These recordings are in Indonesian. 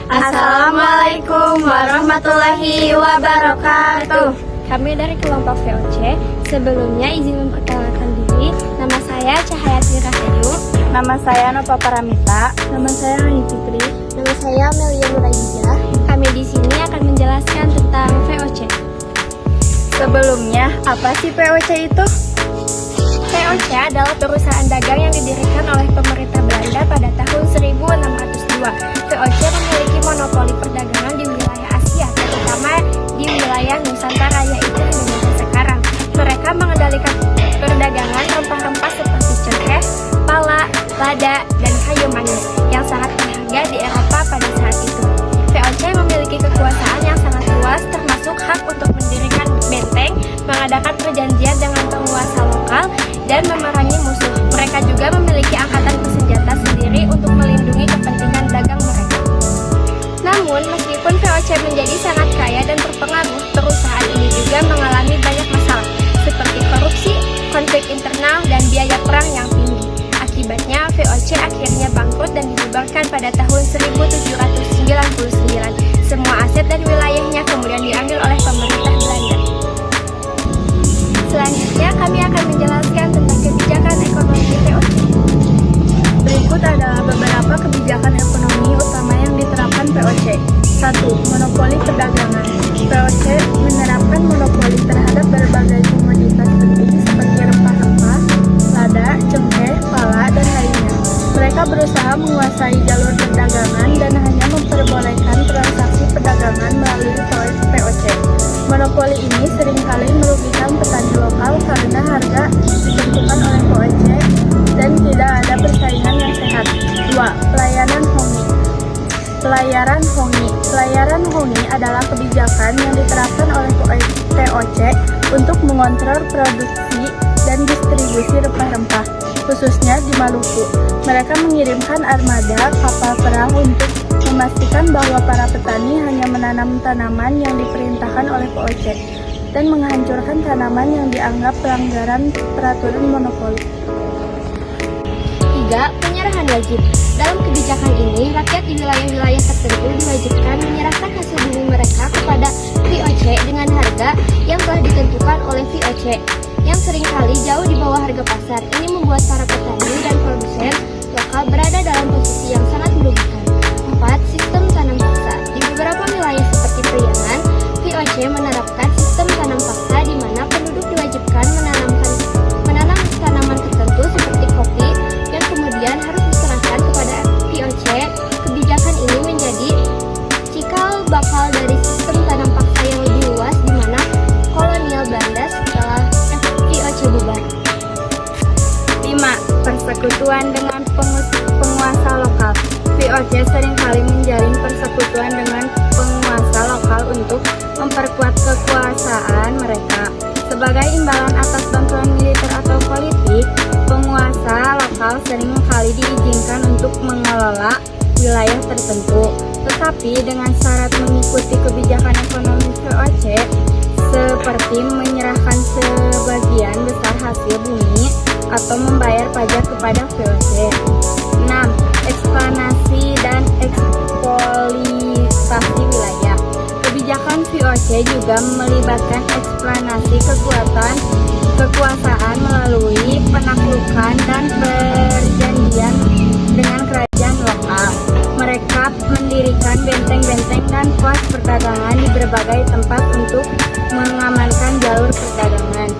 Assalamualaikum warahmatullahi wabarakatuh. Kami dari kelompok VOC. Sebelumnya izin memperkenalkan diri. Nama saya Cahayati Rahayu. Nama saya Nova Paramita. Nama saya Rani Fitri. Nama saya Melia Nuraiza. Kami di sini akan menjelaskan tentang VOC. Sebelumnya, apa sih VOC itu? VOC adalah perusahaan dagang yang didirikan oleh pemerintah Belanda pada tahun 1602. VOC memiliki monopoli perdagangan di wilayah Asia, terutama di wilayah Nusantara, yaitu Indonesia sekarang. Mereka mengendalikan perdagangan rempah-rempah seperti cengkeh, pala, lada, dan kayu manis yang sangat berharga di Eropa pada saat itu. VOC memiliki kekuasaan yang sangat luas, termasuk hak untuk mendirikan benteng, mengadakan perjanjian dengan penguasa lokal, dan memerangi musuh. Mereka juga memiliki angkatan bersenjata sendiri untuk melindungi kepentingan dagang mereka. Namun, meskipun VOC menjadi sangat kaya dan berpengaruh, perusahaan ini juga mengalami banyak masalah, seperti korupsi, konflik internal, dan biaya perang yang tinggi. Akibatnya, VOC akhirnya bangkrut dan dibubarkan pada tahun 1799. Semua aset dan wilayahnya kemudian diambil oleh pemerintah Belanda. Selanjutnya, kami akan menjelaskan tentang kebijakan ekonomi VOC. Berikut adalah beberapa kebijakan ekonomi utama yang diterapkan VOC. 1. Monopoli perdagangan. VOC menerapkan monopoli terhadap berbagai komoditas penting seperti rempah-rempah, lada, cengkeh, pala, dan lainnya. Mereka berusaha menguasai jalur perdagangan dan hanya memperbolehkan transaksi perdagangan melalui VOC. Monopoli ini seringkali merugikan petani lokal karena harga ditentukan oleh VOC dan tidak ada persaingan yang sehat. 2. Pelayaran hongi adalah kebijakan yang diterapkan oleh VOC untuk mengontrol produksi dan distribusi rempah-rempah, khususnya di Maluku. Mereka mengirimkan armada kapal perang untuk memastikan bahwa para petani hanya menanam tanaman yang diperintahkan oleh VOC dan menghancurkan tanaman yang dianggap pelanggaran peraturan monopoli. 3. Penyerahan wajib. Dalam kebijakan ini, rakyat di wilayah-wilayah tertentu diwajibkan menyerahkan hasil bumi mereka kepada VOC dengan harga yang telah ditentukan oleh VOC, yang seringkali jauh di bawah harga pasar. Ini membuat para petani dan produsen lokal berada dalam posisi yang sangat merugikan. 4. Sistem tanam paksa. Di beberapa wilayah seperti Priangan, VOC menerapkan sistem tanam paksa di mana penduduk diwajibkan menanam tanaman tertentu seperti kopi yang kemudian harus diserahkan kepada VOC. Kebijakan ini menjadi cikal bakal dari sistem tanam paksa yang lebih luas di mana kolonial Belanda setelah VOC bubar. 5. Persekutuan dengan penguasa lokal. VOC seringkali menjalin persekutuan dengan penguasa lokal untuk memperkuat kekuasaan mereka. Sebagai imbalan atas bantuan militer atau politik, penguasa lokal seringkali diizinkan untuk mengelola wilayah tertentu, tetapi dengan syarat mengikuti kebijakan ekonomi VOC, seperti menyerahkan sebagian besar hasil bumi atau membayar pajak kepada VOC. 6. Ekspansi dan ekspolitasi wilayah. Kebijakan VOC juga melibatkan ekspansi kekuasaan melalui penaklukan dan perjanjian dengan kerajaan lokal. Mereka mendirikan benteng-benteng dan pos perdagangan di berbagai tempat untuk mengamankan jalur perdagangan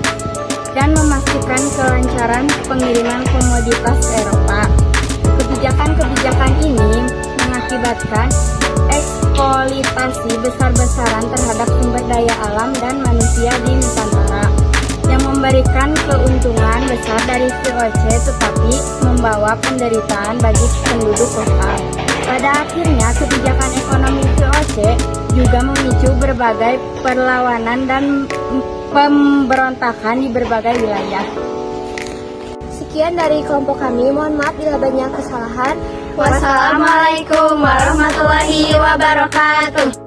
dan memastikan kelancaran pengiriman komoditas ke Eropa. Kebijakan-kebijakan ini mengakibatkan eksploitasi besar-besaran terhadap sumber daya alam dan manusia di Nusantara, yang memberikan keuntungan besar dari VOC tetapi membawa penderitaan bagi penduduk lokal. Pada akhirnya, kebijakan ekonomi VOC juga memicu berbagai perlawanan dan pemberontakan di berbagai wilayah. Sekian dari kelompok kami, mohon maaf bila banyak kesalahan. Wassalamualaikum warahmatullahi wabarakatuh.